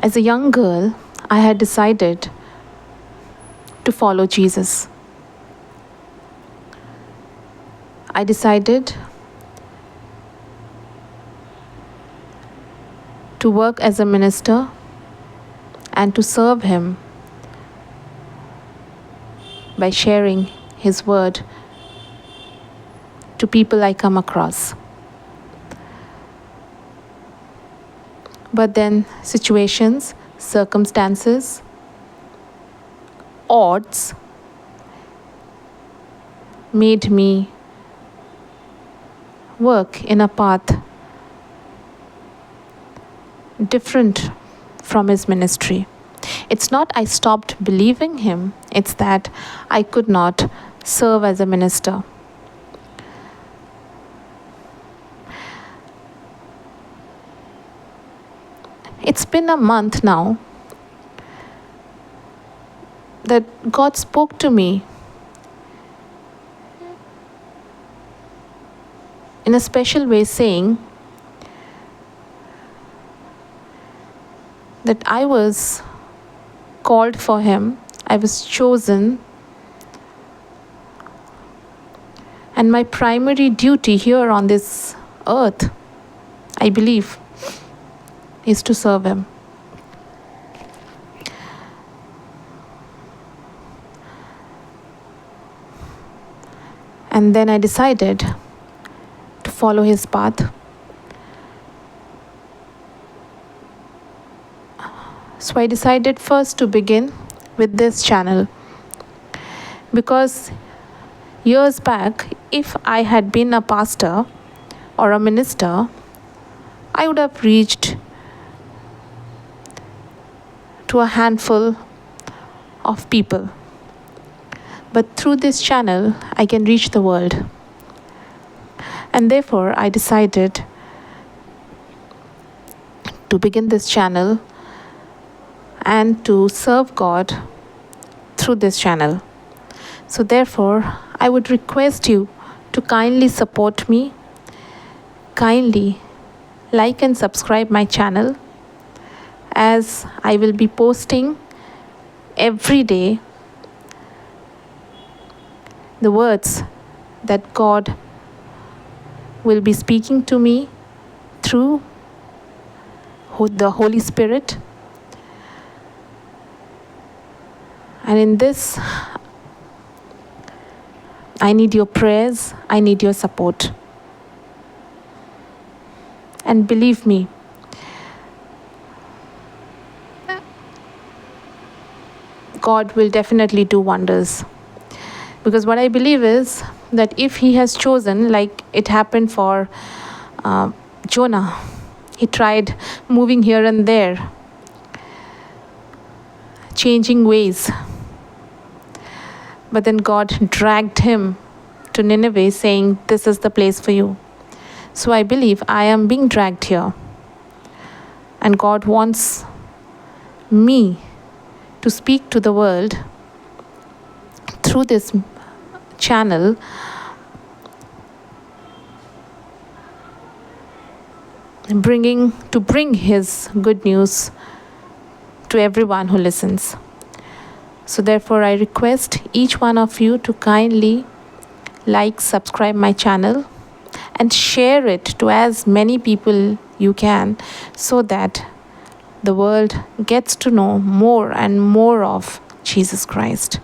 As a young girl, I had decided to follow Jesus. I decided to work as a minister and to serve Him by sharing His word to people I come across. But then situations, circumstances, odds made me work in a path different from His ministry. It's not I stopped believing Him, it's that I could not serve as a minister. It's been a month now that God spoke to me in a special way, saying that I was called for Him, I was chosen, and my primary duty here on this earth, I believe, is to serve Him. And then I decided to follow His path. So I decided first to begin with this channel, because years back, if I had been a pastor or a minister, I would have reached to a handful of people. But through this channel, I can reach the world. And therefore, I decided to begin this channel and to serve God through this channel. So therefore, I would request you to kindly support me, kindly like and subscribe my channel, as I will be posting every day the words that God will be speaking to me through the Holy Spirit. And in this, I need your prayers, I need your support. And believe me, God will definitely do wonders. Because what I believe is that if He has chosen, like it happened for Jonah, he tried moving here and there, changing ways. But then God dragged him to Nineveh, saying, "This is the place for you." So I believe I am being dragged here. And God wants me to speak to the world through this channel, bring His good news to everyone who listens. So therefore, I request each one of you to kindly like, subscribe my channel, and share it to as many people you can, so that the world gets to know more and more of Jesus Christ.